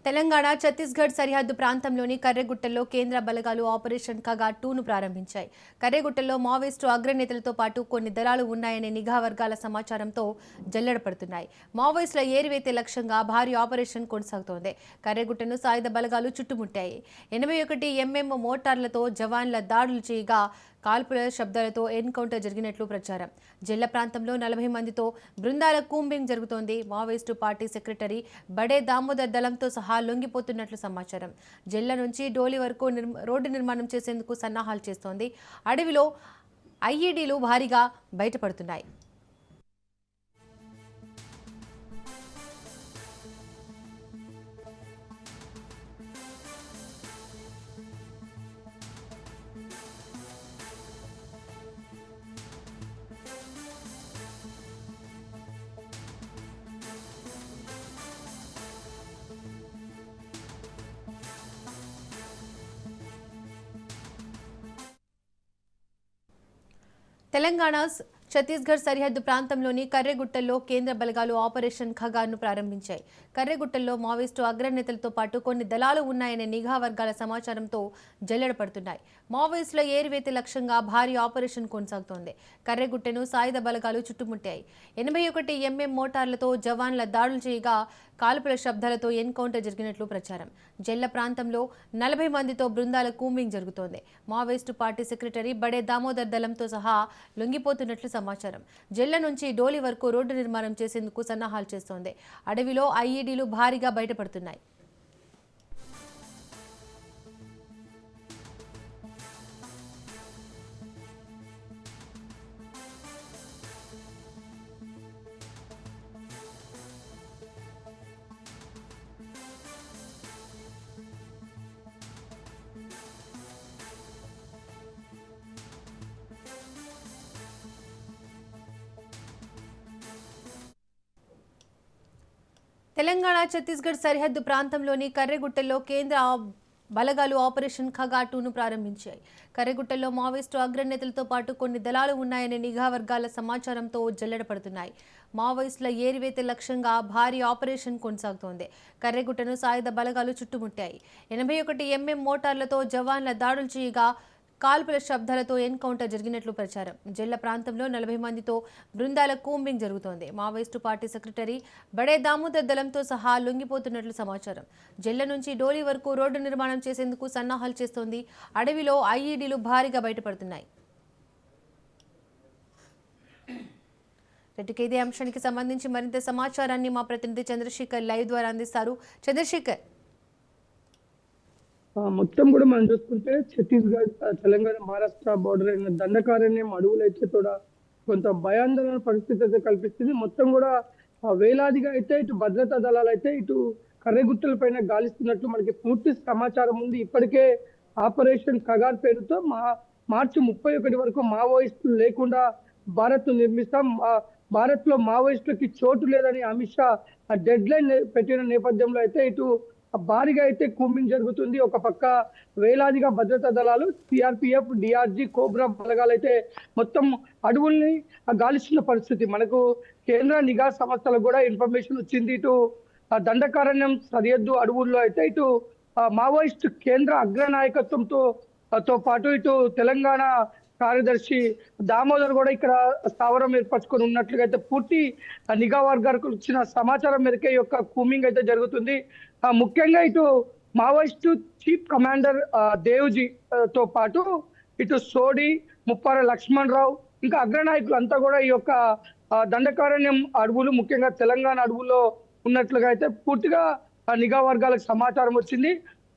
తెలంగాణ ఛత్తీస్గఢ్ సరిహద్దు ప్రాంతంలోని కర్రెగుట్టల్లో కేంద్ర బలగాలు ఆపరేషన్ ఖగా 2ను ప్రారంభించాయి. కర్రెగుట్టల్లో మావోయిస్టు అగ్రనేతలతో పాటు కొన్ని దళాలు ఉన్నాయనే నిఘా వర్గాల సమాచారంతో జల్లెడపడుతున్నాయి. మావోయిస్టుల ఏరివేతే లక్ష్యంగా భారీ ఆపరేషన్ కొనసాగుతోంది. కర్రెగుట్టను సాయుధ బలగాలు చుట్టుముట్టాయి. 81 ఎంఎం మోటార్లతో జవాన్ల దాడులు చేయగా కాల్పుల శబ్దాలతో ఎన్కౌంటర్ జరిగినట్లు ప్రచారం. జిల్ల ప్రాంతంలో 40 మందితో బృందాల కూంబింగ్ జరుగుతోంది. మావోయిస్టు పార్టీ సెక్రటరీ బడే దామోదర్ దళంతో సహా లొంగిపోతున్నట్లు సమాచారం. జిల్లా నుంచి డోలి వరకు రోడ్డు నిర్మాణం చేసేందుకు సన్నాహాలు చేస్తోంది. అడవిలో ఐఈడీలు భారీగా బయటపడుతున్నాయి. తెలంగాణ ఛత్తీస్గఢ్ సరిహద్దు ప్రాంతంలోని కర్రెగుట్టల్లో కేంద్ర బలగాలు ఆపరేషన్ ఖగాను ప్రారంభించాయి. కర్రెగుట్టల్లో మావోయిస్టు అగ్రనేతలతో పాటు కొన్ని దళాలు ఉన్నాయనే నిఘా వర్గాల సమాచారంతో జల్లెడపడుతున్నాయి. మావోయిస్టుల ఏరివేతే లక్ష్యంగా భారీ ఆపరేషన్ కొనసాగుతోంది. కర్రెగుట్టను సాయుధ బలగాలు చుట్టుముట్టాయి. 81 ఎంఎం మోటార్లతో జవాన్ల దాడులు చేయగా కాల్పుల శబ్దాలతో ఎన్కౌంటర్ జరిగినట్లు ప్రచారం. జెల్ల ప్రాంతంలో 40 మందితో బృందాల కూంబింగ్ జరుగుతోంది. మావోయిస్టు పార్టీ సెక్రటరీ బడే దామోదర్ దళంతో సహా లొంగిపోతున్నట్లు సమాచారం. జిల్ల నుంచి డోలి వరకు రోడ్డు నిర్మాణం చేసేందుకు సన్నాహాలు చేస్తోంది. అడవిలో ఐఈడీలు భారీగా బయటపడుతున్నాయి. తెలంగాణ ఛత్తీస్గఢ్ సరిహద్దు ప్రాంతంలోని కర్రెగుట్టల్లో కేంద్ర బలగాలు ఆపరేషన్ ఖగా 2ను ప్రారంభించాయి. కర్రెగుట్టల్లో మావోయిస్టు అగ్రనేతలతో పాటు కొన్ని దళాలు ఉన్నాయనే నిఘా వర్గాల సమాచారంతో జల్లెడపడుతున్నాయి. మావోయిస్టుల ఏరివేతే లక్ష్యంగా భారీ ఆపరేషన్ కొనసాగుతోంది. కర్రెగుట్టను సాయుధ బలగాలు చుట్టుముట్టాయి. 81 ఎంఎం మోటార్లతో జవాన్ల దాడులు చేయగా కాల్పుల శబ్దాలతో ఎన్కౌంటర్ జరిగినట్లు ప్రచారం. జిల్లా ప్రాంతంలో 40 మందితో బృందాల కూంబింగ్ జరుగుతోంది. మావోయిస్టు పార్టీ సెక్రటరీ బడే దామోదర్ దళంతో సహా లొంగిపోతున్నట్లు సమాచారం. జిల్లా నుంచి డోలి వరకు రోడ్డు నిర్మాణం చేసేందుకు సన్నాహాలు చేస్తోంది. అడవిలో ఐఈడీలు భారీగా బయటపడుతున్నాయి. ఇదే అంశానికి సంబంధించి మరింత సమాచారాన్ని మా ప్రతినిధి చంద్రశేఖర్ లైవ్ ద్వారా అందిస్తారు. చంద్రశేఖర్, మొత్తం కూడా మనం చూసుకుంటే ఛత్తీస్గఢ్ తెలంగాణ మహారాష్ట్ర బోర్డర్ అయిన దండకారణ్యం అడవులు అయితే కూడా కొంత భయాందోళన పరిస్థితి అయితే కల్పిస్తుంది. మొత్తం కూడా వేలాదిగా అయితే ఇటు భద్రతా దళాలు అయితే ఇటు కర్రెగుట్టల పైన గాలిస్తున్నట్లు మనకి పూర్తి సమాచారం ఉంది. ఇప్పటికే ఆపరేషన్ కగార్ పేరుతో మార్చి 31 వరకు మావోయిస్టులు లేకుండా భారత్ నిర్మిస్తాం, భారత్ లో మావోయిస్టులకి చోటు లేదని అమిత్ షా డెడ్ లైన్ పెట్టిన నేపథ్యంలో అయితే ఇటు భారీగా అయితే కూంబింగ్ జరుగుతుంది. ఒక పక్క వేలాదిగా భద్రతా దళాలు సిఆర్పిఎఫ్, డిఆర్జీ, కోబ్రా బలగాలు అయితే మొత్తం అడవుల్ని గాలిస్తున్న పరిస్థితి. మనకు కేంద్ర నిఘా సంస్థలకు కూడా ఇన్ఫర్మేషన్ వచ్చింది. ఇటు దండకారణ్యం సరిహద్దు అడవుల్లో అయితే ఇటు మావోయిస్ట్ కేంద్ర అగ్రనాయకత్వంతో పాటు ఇటు తెలంగాణ కార్యదర్శి దామోదర్ కూడా ఇక్కడ స్థావరం ఏర్పరచుకొని ఉన్నట్లుగా అయితే పూర్తి నిఘా వర్గాలకు వచ్చిన సమాచారం మేరకే యొక్క కూంబింగ్ అయితే జరుగుతుంది. ముఖ్యంగా ఇటు మావోయిస్టు చీఫ్ కమాండర్ దేవ్జీ తో పాటు ఇటు సోడి, ముప్పార లక్ష్మణ్ రావు ఇంకా అగ్రనాయకులు అంతా కూడా ఈ యొక్క దండకారణ్యం అడవులు ముఖ్యంగా తెలంగాణ అడవుల్లో ఉన్నట్లుగా అయితే పూర్తిగా నిఘా వర్గాలకు సమాచారం వచ్చింది.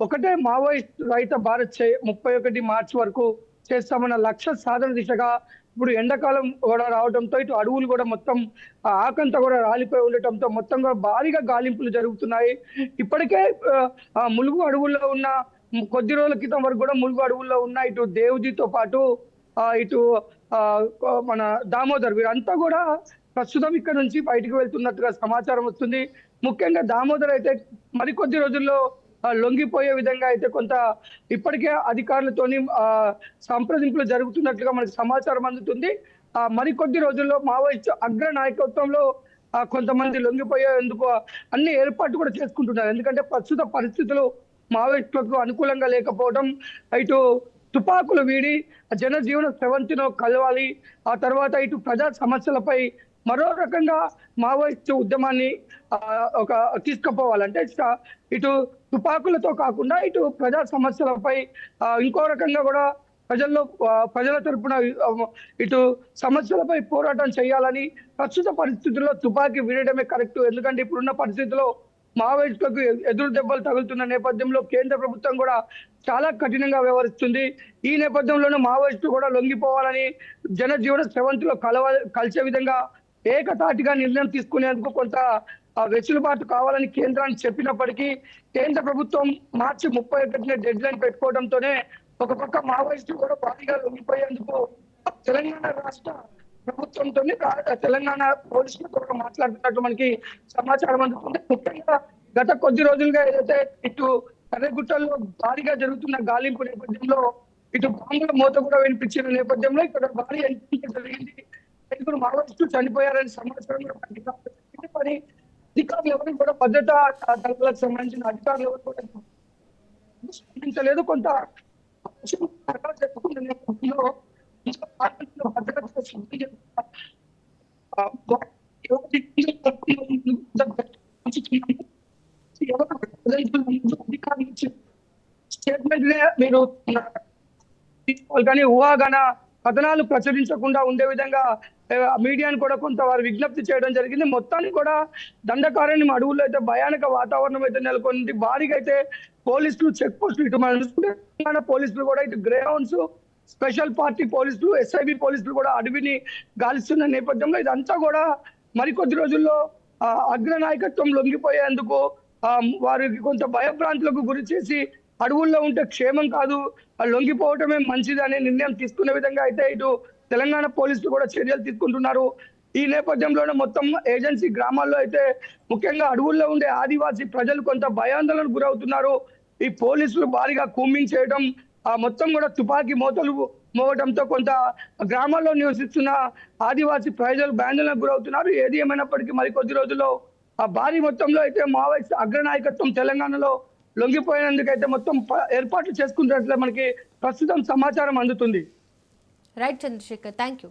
ఒకటే మావోయిస్ట్ రహిత భారత్ 31 మార్చి వరకు చేస్తామన్న లక్ష్య సాధన దిశగా ఇప్పుడు ఎండాకాలం కూడా రావడంతో ఇటు అడవులు కూడా మొత్తం ఆకంతా కూడా రాలిపోయి ఉండటంతో మొత్తం కూడా భారీగా గాలింపులు జరుగుతున్నాయి. ఇప్పటికే ములుగు అడవుల్లో ఉన్న కొద్ది రోజుల క్రితం వరకు కూడా ములుగు అడవుల్లో ఉన్న ఇటు దేవ్జీతో పాటు ఇటు మన దామోదర్ వీరంతా కూడా ప్రస్తుతం ఇక్కడ నుంచి బయటకు వెళ్తున్నట్టుగా సమాచారం వస్తుంది. ముఖ్యంగా దామోదర్ అయితే మరికొద్ది రోజుల్లో లొంగిపోయే విధంగా అయితే కొంత ఇప్పటికే అధికారులతోని సంప్రదింపులు జరుగుతున్నట్లుగా మనకు సమాచారం అందుతుంది. మరికొద్ది రోజుల్లో మావోయిస్ట్ అగ్ర నాయకత్వంలో కొంతమంది లొంగిపోయేందుకు అన్ని ఏర్పాట్లు కూడా చేసుకుంటున్నారు. ఎందుకంటే ప్రస్తుత పరిస్థితులు మావోయిస్టులకు అనుకూలంగా లేకపోవడం, ఇటు తుపాకులు వీడి జనజీవన స్రవంతిలో కలవాలి. ఆ తర్వాత ఇటు ప్రజా సమస్యలపై మరో రకంగా మావోయిస్టు ఉద్యమాన్ని ఒక తీసుకుపోవాలంటే ఇటు తుపాకులతో కాకుండా ఇటు ప్రజా సమస్యలపై ఇంకో రకంగా కూడా ప్రజల తరపున ఇటు సమస్యలపై పోరాటం చేయాలని, ప్రస్తుత పరిస్థితుల్లో తుపాకీ వీడడమే కరెక్ట్. ఎందుకంటే ఇప్పుడున్న పరిస్థితుల్లో మావోయిస్టులకు ఎదురు దెబ్బలు తగులుతున్న నేపథ్యంలో కేంద్ర ప్రభుత్వం కూడా చాలా కఠినంగా వ్యవహరిస్తుంది. ఈ నేపథ్యంలోనే మావోయిస్టులు కూడా లొంగిపోవాలని, జనజీవన స్రవంతిలో కలిసే విధంగా ఏకతాటిగా నిర్ణయం తీసుకునేందుకు కొంత వెసులుబాటు కావాలని కేంద్రానికి చెప్పినప్పటికీ కేంద్ర ప్రభుత్వం మార్చి 31న డెడ్ లైన్ పెట్టుకోవడంతోనే ఒక పక్క మావోయిస్టులు కూడా భారీగా లొంగిపోయేందుకు తెలంగాణ రాష్ట్ర ప్రభుత్వంతో తెలంగాణ పోలీసులతో కూడా మాట్లాడుతున్నట్టు మనకి సమాచారం అందుతుంది. ముఖ్యంగా గత కొద్ది రోజులుగా ఏదైతే ఇటు కర్రెగుట్టల్లో భారీగా జరుగుతున్న గాలింపు నేపథ్యంలో ఇటు బాంబుల మూత కూడా వినిపించిన నేపథ్యంలో ఇక్కడ భారీ ఎన్కౌంటర్ జరిగింది. 5 మావోయిస్టులు చనిపోయారని సమాచారం కూడా మనకి రావడం. మరి అధికారులు ఎవరు కూడా భద్రతా దళాలకు సంబంధించిన అధికారులు ఎవరు కూడా స్పందించలేదు. కొంత చెప్పుకున్న నేపథ్యంలో స్టేట్మెంట్ మీరు తీసుకోవాలి, కానీ ఊహాగాన కథనాలు ప్రచురించకుండా ఉండే విధంగా మీడియాను కూడా కొంత వారు విజ్ఞప్తి చేయడం జరిగింది. మొత్తానికి కూడా దండకారణ్యం అడవుల్లో అయితే భయానక వాతావరణం అయితే నెలకొంది. భారీగా అయితే పోలీసులు చెక్ పోస్టులు ఇటు మన తెలంగాణ పోలీసులు కూడా ఇటు గ్రే హౌన్స్, స్పెషల్ పార్టీ పోలీసులు, ఎస్ఐబి పోలీసులు కూడా అడవిని గాలిస్తున్న నేపథ్యంలో ఇదంతా కూడా మరికొద్ది రోజుల్లో అగ్రనాయకత్వం లొంగిపోయేందుకు వారికి కొంత భయభ్రాంతులకు గురి చేసి అడవుల్లో ఉంటే క్షేమం కాదు, లొంగిపోవటమే మంచిది అనే నిర్ణయం తీసుకునే విధంగా అయితే ఇటు తెలంగాణ పోలీసులు కూడా చర్యలు తీసుకుంటున్నారు. ఈ నేపథ్యంలోనే మొత్తం ఏజెన్సీ గ్రామాల్లో అయితే ముఖ్యంగా అడవుల్లో ఉండే ఆదివాసీ ప్రజలు కొంత భయాందోళనకు గురవుతున్నారు. ఈ పోలీసులు భారీగా కూంబింగ్ చేయడం, మొత్తం కూడా తుపాకీ మోతలు మోగడంతో కొంత గ్రామాల్లో నివసిస్తున్న ఆదివాసీ ప్రజలు భయాందోళనకు గురవుతున్నారు. ఏది ఏమైనప్పటికీ మరికొద్ది రోజుల్లో భారీ మొత్తంలో అయితే మావోయిస్ట్ అగ్రనాయకత్వం తెలంగాణలో లొంగిపోయినందుకైతే మొత్తం ఏర్పాట్లు చేసుకుంటున్నట్లే మనకి ప్రస్తుతం సమాచారం అందుతుంది. Right Chandrashekar, thank you.